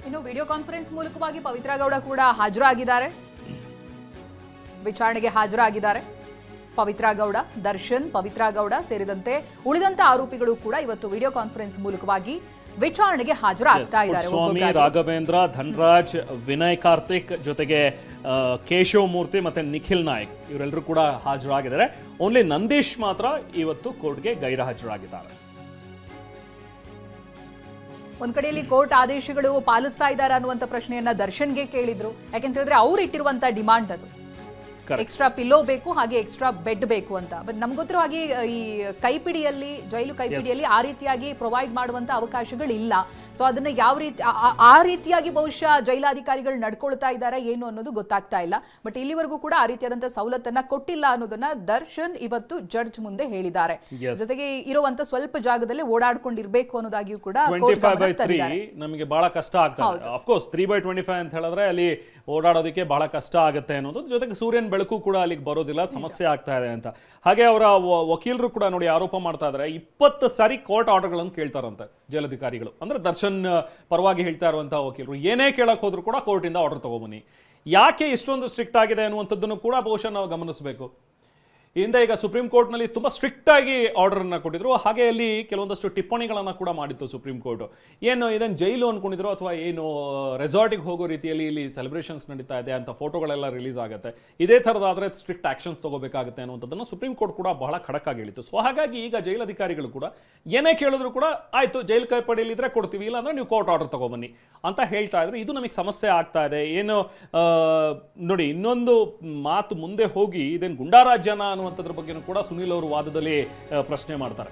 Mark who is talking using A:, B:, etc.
A: ಇನ್ನು video conference ಮೂಲಕವಾಗಿ ಪವಿತ್ರ ಗೌಡ ಕೂಡ ಹಾಜರಾಗಿದ್ದಾರೆ, ವಿಚಾರಣೆಗೆ ಹಾಜರಾಗಿದ್ದಾರೆ. ಪವಿತ್ರ ಗೌಡ, ದರ್ಶನ್, ಪವಿತ್ರ ಗೌಡ ಸೇರಿದಂತೆ ಉಳಿದಂತ ಆರೋಪಿಗಳು ಕೂಡ ಇವತ್ತು ವಿಡಿಯೋ ಕಾನ್ಫರೆನ್ಸ್ ಮೂಲಕವಾಗಿ ವಿಚಾರಣೆಗೆ ಹಾಜರಾಗ್ತಾ ಇದ್ದಾರೆ.
B: ಸ್ವಾಮಿ, ರಾಘವೇಂದ್ರ, ಧನರಾಜ್, ವಿನಯ್ ಕಾರ್ತಿಕ್ ಜೊತೆಗೆ ಕೇಶವ್ ಮೂರ್ತಿ ಮತ್ತೆ ನಿಖಿಲ್ ನಾಯಕ್ ಇವರೆಲ್ಲರೂ ಕೂಡ ಹಾಜರಾಗಿದ್ದಾರೆ. ಓನ್ಲಿ ನಂದೀಶ್ ಮಾತ್ರ ಇವತ್ತು ಕೋರ್ಟ್ಗೆ ಗೈರು ಹಾಜರಾಗಿದ್ದಾರೆ.
A: ಒಂದ್ ಕಡೆಯಲ್ಲಿ ಕೋರ್ಟ್ ಆದೇಶಗಳು ಪಾಲಿಸ್ತಾ ಇದ್ದಾರೆ ಅನ್ನುವಂತ ಪ್ರಶ್ನೆಯನ್ನ ದರ್ಶನ್ಗೆ ಕೇಳಿದ್ರು. ಯಾಕೆಂತ ಹೇಳಿದ್ರೆ ಅವ್ರು ಇಟ್ಟಿರುವಂತ ಡಿಮಾಂಡ್ ಅದು ಎಕ್ಸ್ಟ್ರಾ ಪಿಲ್ಲೋ ಬೇಕು, ಹಾಗೆ ಎಕ್ಸ್ಟ್ರಾ ಬೆಡ್ ಬೇಕು ಅಂತ. ಬಟ್ ನಮ್ಗೆ ಗೊತ್ತಿರೋ ಹಾಗೆ ಈ ಕೈಪಿಡಿಯಲ್ಲಿ, ಜೈಲು ಕೈಪಿಡಿಯಲ್ಲಿ ಆ ರೀತಿಯಾಗಿ ಪ್ರೊವೈಡ್ ಮಾಡುವಂತ ಅವಕಾಶಗಳಿಲ್ಲ. ಸೊ ಅದನ್ನ ಯಾವ ರೀತಿ ಆ ರೀತಿಯಾಗಿ ಬಹುಶಃ ಜೈಲಾಧಿಕಾರಿಗಳು ನಡ್ಕೊಳ್ತಾ ಇದ್ದಾರೆ ಏನು ಅನ್ನೋದು ಗೊತ್ತಾಗ್ತಾ ಇಲ್ಲ. ಬಟ್ ಇಲ್ಲಿವರೆಗೂ ಕೂಡ ಆ ರೀತಿಯಾದಂತಹ ಸವಲತ್ತನ್ನ ಕೊಟ್ಟಿಲ್ಲ ಅನ್ನೋದನ್ನ ದರ್ಶನ್ ಇವತ್ತು ಜಡ್ಜ್ ಮುಂದೆ ಹೇಳಿದ್ದಾರೆ. ಜೊತೆಗೆ ಇರುವಂತ ಸ್ವಲ್ಪ ಜಾಗದಲ್ಲಿ ಓಡಾಡ್ಕೊಂಡಿರ್ಬೇಕು ಅನ್ನೋದಾಗಿಯೂ ಕೂಡ
B: ನಮಗೆ ಬಹಳ ಕಷ್ಟ ಆಗ್ತಾ ಇದೆ. ಅಫ್ಕೋರ್ಸ್ 3/25 ಅಂತ ಹೇಳಿದ್ರೆ ಅಲ್ಲಿ ಓಡಾಡೋದಕ್ಕೆ ಬಹಳ ಕಷ್ಟ ಆಗುತ್ತೆ ಅನ್ನೋದು, ಜೊತೆಗೆ ಸೂರ್ಯನ ಬೆಳಕು ಕೂಡ ಅಲ್ಲಿಗೆ ಬರೋದಿಲ್ಲ, ಸಮಸ್ಯೆ ಆಗ್ತಾ ಇದೆ ಅಂತ. ಹಾಗೆ ಅವರ ವಕೀಲರು ಕೂಡ ನೋಡಿ ಆರೋಪ ಮಾಡ್ತಾ ಇದ್ದಾರೆ, 20 ಸಾರಿ ಕೋರ್ಟ್ ಆರ್ಡರ್ಗಳನ್ನು ಕೇಳ್ತಾರಂತೆ ಜೈಲಧಿಕಾರಿಗಳು. ಅಂದ್ರೆ ದರ್ಶನ್ ಪರವಾಗಿ ಹೇಳ್ತಾ ಇರುವಂತಹ ವಕೀಲರು ಏನೇ ಕೇಳಕ್ ಹೋದ್ರು ಕೂಡ ಕೋರ್ಟ್ ಇಂದ ಆರ್ಡರ್ ತಗೊಬನ್ನಿ. ಯಾಕೆ ಇಷ್ಟೊಂದು ಸ್ಟ್ರಿಕ್ಟ್ ಆಗಿದೆ ಅನ್ನುವಂಥದ್ದನ್ನು ಕೂಡ ಬಹುಶಃ ನಾವು ಗಮನಿಸಬೇಕು. ಹಿಂದೆ ಈಗ ಸುಪ್ರೀಂ ಕೋರ್ಟ್ನಲ್ಲಿ ತುಂಬ ಸ್ಟ್ರಿಕ್ಟ್ ಆಗಿ ಆರ್ಡರನ್ನು ಕೊಟ್ಟಿದ್ರು, ಹಾಗೆ ಅಲ್ಲಿ ಕೆಲವೊಂದಷ್ಟು ಟಿಪ್ಪಣಿಗಳನ್ನು ಕೂಡ ಮಾಡಿತ್ತು ಸುಪ್ರೀಂ ಕೋರ್ಟ್. ಏನು ಇದನ್ನು ಜೈಲು ಅನ್ಕೊಂಡಿದ್ರು ಅಥವಾ ಏನು ರೆಸಾರ್ಟಿಗೆ ಹೋಗೋ ರೀತಿಯಲ್ಲಿ ಇಲ್ಲಿ ಸೆಲೆಬ್ರೇಷನ್ಸ್ ನಡೀತಾ ಇದೆ ಅಂತ ಫೋಟೋಗಳೆಲ್ಲ ರಿಲೀಸ್ ಆಗುತ್ತೆ, ಇದೇ ಥರದಾದರೆ ಸ್ಟ್ರಿಕ್ಟ್ ಆಕ್ಷನ್ಸ್ ತಗೋಬೇಕಾಗುತ್ತೆ ಅನ್ನುವಂಥದ್ದನ್ನು ಸುಪ್ರೀಂ ಕೋರ್ಟ್ ಕೂಡ ಬಹಳ ಖಡಕ್ ಆಗಿ ಹೇಳಿತ್ತು. ಸೊ ಹಾಗಾಗಿ ಈಗ ಜೈಲಧಿಕಾರಿಗಳು ಕೂಡ ಏನೇ ಕೇಳಿದ್ರು ಕೂಡ ಆಯಿತು ಜೈಲು ಕೈಪಡಿಯಲ್ಲಿದ್ದರೆ ಕೊಡ್ತೀವಿ, ಇಲ್ಲ ಅಂದರೆ ನೀವು ಕೋರ್ಟ್ ಆರ್ಡರ್ ತಗೊಬನ್ನಿ ಅಂತ ಹೇಳ್ತಾ ಇದ್ರೆ ಇದು ನಮಗೆ ಸಮಸ್ಯೆ ಆಗ್ತಾ ಇದೆ. ಏನು ನೋಡಿ, ಇನ್ನೊಂದು ಮಾತು ಮುಂದೆ ಹೋಗಿ ಇದೇನು ಗುಂಡಾರಾಜ್ಯನ ಅನ್ನುವಂಥದ್ರ ಬಗ್ಗೆನೂ ಕೂಡ ಸುನೀಲ್ ಅವರು ವಾದದಲ್ಲಿ ಪ್ರಶ್ನೆ ಮಾಡ್ತಾರೆ.